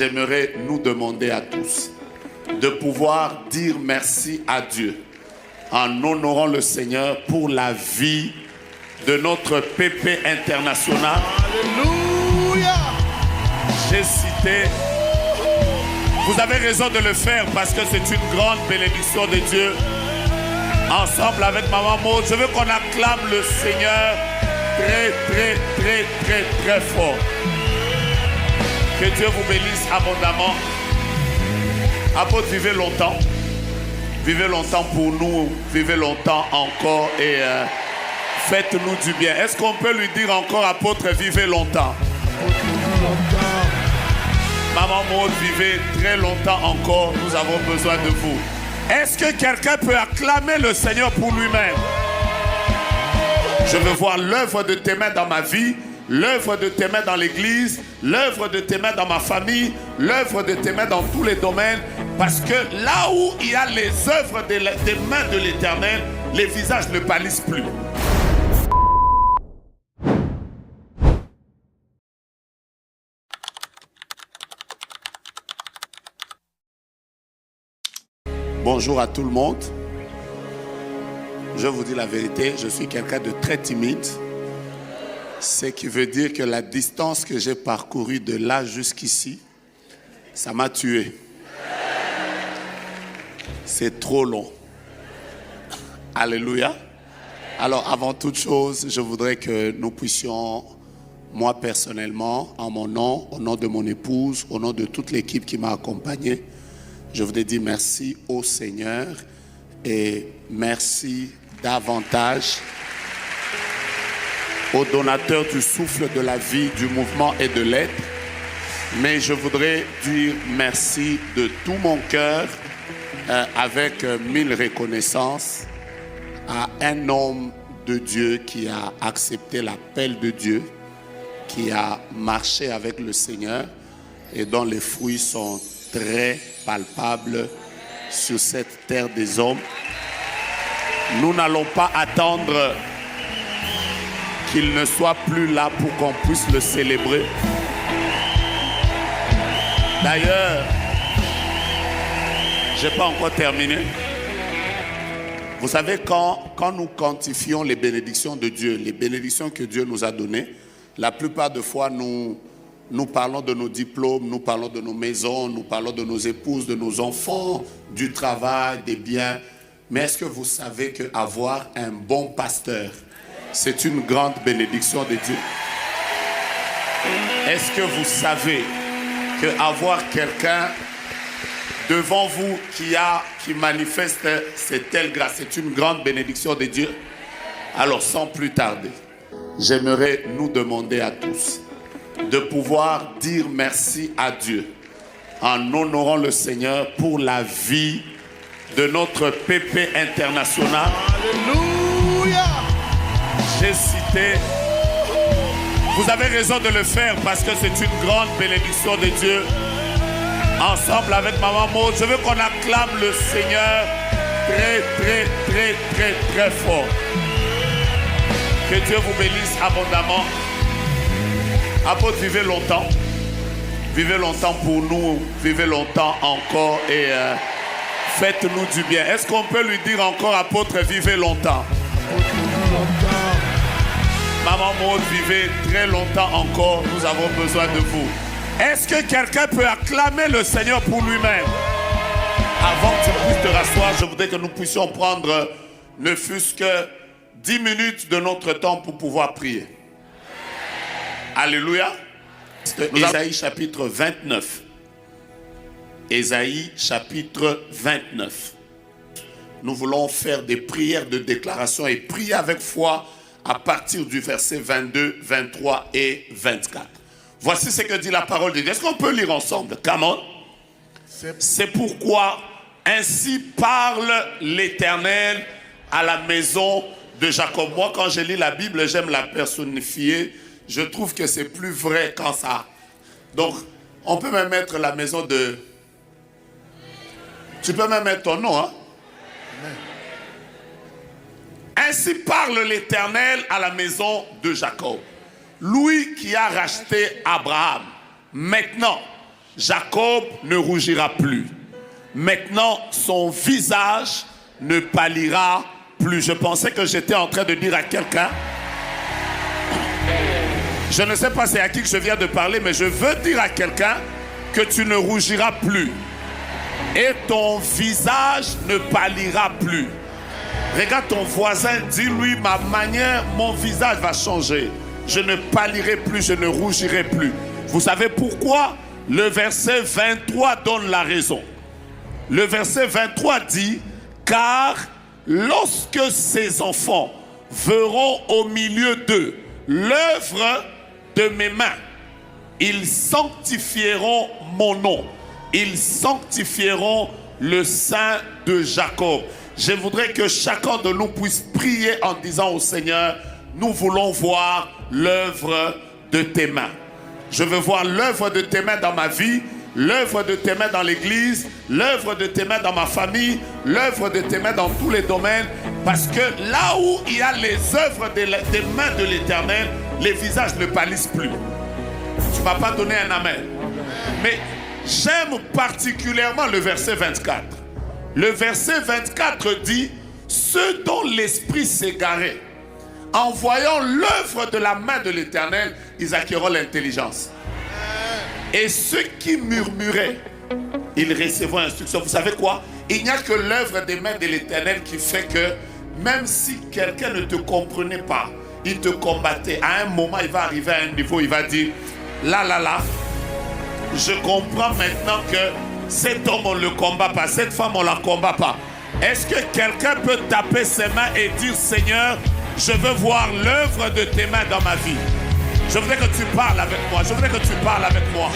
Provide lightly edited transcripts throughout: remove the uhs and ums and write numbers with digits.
J'aimerais nous demander à tous de pouvoir dire merci à Dieu en honorant le Seigneur pour la vie de notre PP international. Alléluia. J'ai cité, vous avez raison de le faire parce que c'est une grande bénédiction de Dieu. Ensemble avec Maman Maud, je veux qu'on acclame le Seigneur très fort. Que Dieu vous bénisse abondamment. Apôtre, vivez longtemps. Vivez longtemps pour nous. Vivez longtemps encore et faites-nous du bien. Est-ce qu'on peut lui dire encore, apôtre, vivez longtemps? Maman Maud, vivez très longtemps encore. Nous avons besoin de vous. Est-ce que quelqu'un peut acclamer le Seigneur pour lui-même? Je veux voir l'œuvre de tes mains dans ma vie, l'œuvre de tes mains dans l'église, l'œuvre de tes mains dans ma famille, l'œuvre de tes mains dans tous les domaines. Parce que là où il y a les œuvres des mains de l'Éternel, les visages ne pâlissent plus. Bonjour à tout le monde. Je vous dis la vérité, je suis quelqu'un de très timide. Ce qui veut dire que la distance que j'ai parcourue de là jusqu'ici, ça m'a tué. C'est trop long. Alléluia. Alors avant toute chose, je voudrais que nous puissions, moi personnellement, en mon nom, au nom de mon épouse, au nom de toute l'équipe qui m'a accompagné, je voudrais dire merci au Seigneur et merci davantage au donateur du souffle de la vie, du mouvement et de l'aide. Mais je voudrais dire merci de tout mon cœur, avec 1000 reconnaissances, à un homme de Dieu qui a accepté l'appel de Dieu, qui a marché avec le Seigneur et dont les fruits sont très palpables sur cette terre des hommes. Nous n'allons pas attendre qu'il ne soit plus là pour qu'on puisse le célébrer. D'ailleurs, je n'ai pas encore terminé. Vous savez, quand nous quantifions les bénédictions de Dieu, les bénédictions que Dieu nous a données, la plupart des fois, nous parlons de nos diplômes, nous parlons de nos maisons, nous parlons de nos épouses, de nos enfants, du travail, des biens. Mais est-ce que vous savez qu'avoir un bon pasteur, c'est une grande bénédiction de Dieu? Est-ce que vous savez qu'avoir quelqu'un devant vous qui manifeste cette telle grâce, c'est une grande bénédiction de Dieu? Alors sans plus tarder, j'aimerais nous demander à tous de pouvoir dire merci à Dieu en honorant le Seigneur pour la vie de notre PP international. Alléluia. J'ai cité, vous avez raison de le faire parce que c'est une grande bénédiction de Dieu. Ensemble avec Maman Maud, je veux qu'on acclame le Seigneur très fort. Que Dieu vous bénisse abondamment. Apôtre, vivez longtemps. Vivez longtemps pour nous. Vivez longtemps encore et faites-nous du bien. Est-ce qu'on peut lui dire encore, apôtre, vivez longtemps? Maman Maud, vivez très longtemps encore. Nous avons besoin de vous. Est-ce que quelqu'un peut acclamer le Seigneur pour lui-même? Avant que tu puisses te rasseoir, je voudrais que nous puissions prendre ne fût-ce que 10 minutes de notre temps pour pouvoir prier. Alléluia. Ésaïe chapitre 29. Ésaïe chapitre 29. Nous voulons faire des prières de déclaration et prier avec foi à partir du verset 22, 23 et 24. Voici ce que dit la parole de Dieu. Est-ce qu'on peut lire ensemble? Come on. C'est pourquoi ainsi parle l'Éternel à la maison de Jacob. Moi, quand je lis la Bible, j'aime la personnifier. Je trouve que c'est plus vrai quand ça. Donc, on peut même mettre la maison de... Tu peux même mettre ton nom, hein? Ainsi parle l'Éternel à la maison de Jacob. Lui qui a racheté Abraham. Maintenant, Jacob ne rougira plus. Maintenant, son visage ne pâlira plus. Je pensais que j'étais en train de dire à quelqu'un, je ne sais pas c'est à qui que je viens de parler, mais je veux dire à quelqu'un que tu ne rougiras plus. Et ton visage ne pâlira plus. Regarde ton voisin, dis-lui, ma manière, mon visage va changer. Je ne pâlirai plus, je ne rougirai plus. Vous savez pourquoi? Le verset 23 donne la raison. Le verset 23 dit, car lorsque ces enfants verront au milieu d'eux l'œuvre de mes mains, ils sanctifieront mon nom. Ils sanctifieront le sein de Jacob. Je voudrais que chacun de nous puisse prier en disant au Seigneur, nous voulons voir l'œuvre de tes mains. Je veux voir l'œuvre de tes mains dans ma vie, l'œuvre de tes mains dans l'église, l'œuvre de tes mains dans ma famille, l'œuvre de tes mains dans tous les domaines. Parce que là où il y a les œuvres des mains de l'Éternel, les visages ne pâlissent plus. Tu ne m'as pas donné un amen. Mais j'aime particulièrement le verset 24. Le verset 24 dit, ceux dont l'esprit s'égarait, en voyant l'œuvre de la main de l'Éternel, ils acquerront l'intelligence. Et ceux qui murmuraient, ils recevront instruction. Vous savez quoi? Il n'y a que l'œuvre des mains de l'Éternel qui fait que même si quelqu'un ne te comprenait pas, il te combattait. À un moment, il va arriver à un niveau, il va dire, là, je comprends maintenant que cet homme, on ne le combat pas, cette femme, on ne la combat pas. Est-ce que quelqu'un peut taper ses mains et dire, Seigneur, je veux voir l'œuvre de tes mains dans ma vie? Je voudrais que tu parles avec moi. Je voudrais que tu parles avec moi.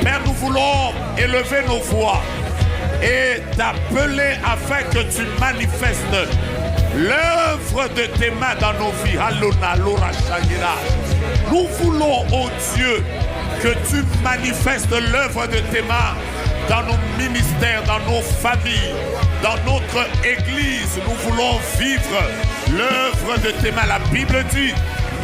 Père, nous voulons élever nos voix et t'appeler afin que tu manifestes l'œuvre de tes mains dans nos vies. Nous voulons, oh Dieu, que tu manifestes l'œuvre de tes mains dans nos ministères, dans nos familles, dans notre église. Nous voulons vivre l'œuvre de tes mains. La Bible dit,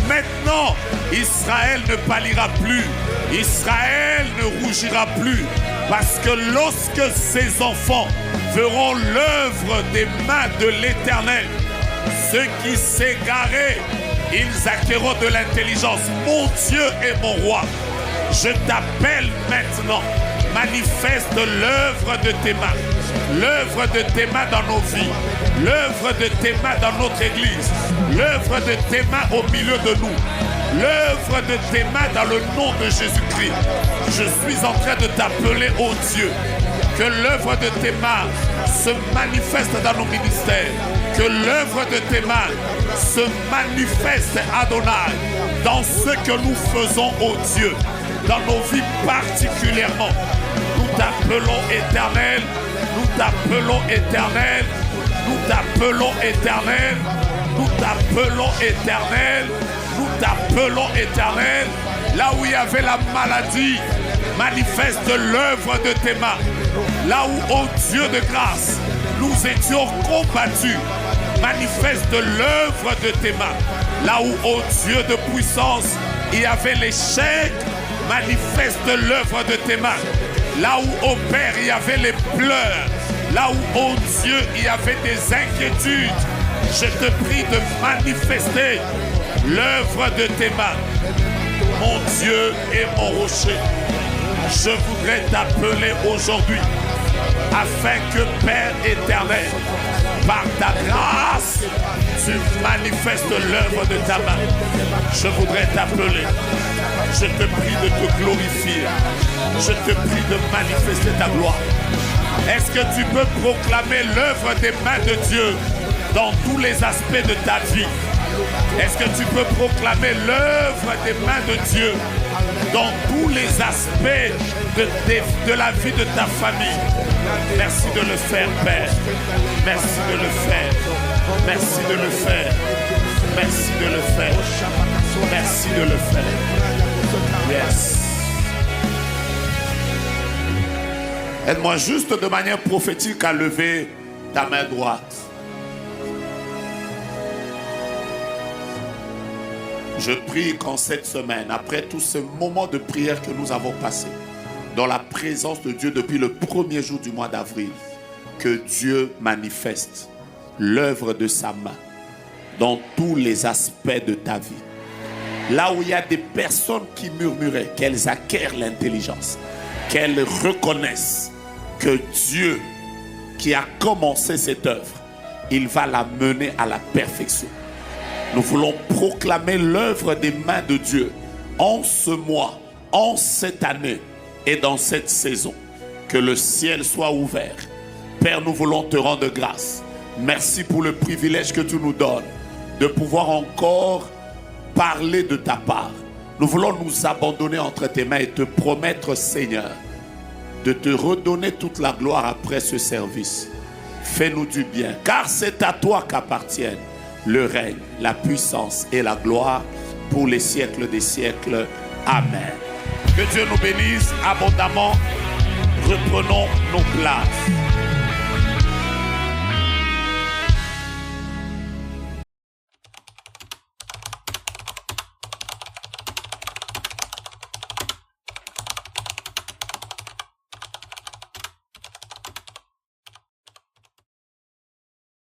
maintenant, Israël ne pâlira plus, Israël ne rougira plus, parce que lorsque ses enfants verront l'œuvre des mains de l'Éternel, ceux qui s'égaraient, ils acquerront de l'intelligence. Mon Dieu et mon roi, je t'appelle maintenant, manifeste l'œuvre de tes mains. L'œuvre de tes mains dans nos vies, l'œuvre de tes mains dans notre église, l'œuvre de tes mains au milieu de nous, l'œuvre de tes mains dans le nom de Jésus-Christ. Je suis en train de t'appeler, ô Dieu, que l'œuvre de tes mains se manifeste dans nos ministères, que l'œuvre de tes mains se manifeste, Adonai, dans ce que nous faisons, ô Dieu, dans nos vies particulièrement. Nous t'appelons Éternel, nous t'appelons Éternel, nous t'appelons Éternel, nous t'appelons Éternel, nous t'appelons Éternel. Là où il y avait la maladie, manifeste l'œuvre de tes mains. Là où, ô Dieu de grâce, nous étions combattus, manifeste l'œuvre de tes mains. Là où, ô Dieu de puissance, il y avait l'échec, manifeste l'œuvre de tes mains. Là où, ô Père, il y avait les pleurs, là où, ô Dieu, il y avait des inquiétudes, je te prie de manifester l'œuvre de tes mains. Mon Dieu et mon rocher, je voudrais t'appeler aujourd'hui afin que, Père éternel, par ta grâce, tu manifestes l'œuvre de ta main. Je voudrais t'appeler. Je te prie de te glorifier. Je te prie de manifester ta gloire. Est-ce que tu peux proclamer l'œuvre des mains de Dieu dans tous les aspects de ta vie? Est-ce que tu peux proclamer l'œuvre des mains de Dieu dans tous les aspects de la vie de ta famille? Merci de le faire, Père. Merci de le faire. Merci de le faire. Merci de le faire. Merci de le faire. Yes. Aide-moi juste de manière prophétique à lever ta main droite. Je prie qu'en cette semaine, après tout ce moment de prière que nous avons passé, dans la présence de Dieu depuis le premier jour du mois d'avril. Que Dieu manifeste l'œuvre de sa main dans tous les aspects de ta vie. Là où il y a des personnes qui murmuraient, qu'elles acquièrent l'intelligence, qu'elles reconnaissent que Dieu qui a commencé cette œuvre, il va la mener à la perfection. Nous voulons proclamer l'œuvre des mains de Dieu en ce mois, en cette année et dans cette saison. Que le ciel soit ouvert. Père, nous voulons te rendre grâce. Merci pour le privilège que tu nous donnes de pouvoir encore parler de ta part. Nous voulons nous abandonner entre tes mains et te promettre, Seigneur, de te redonner toute la gloire après ce service. Fais-nous du bien, car c'est à toi qu'appartiennent le règne, la puissance et la gloire pour les siècles des siècles. Amen. Que Dieu nous bénisse abondamment. Reprenons nos places.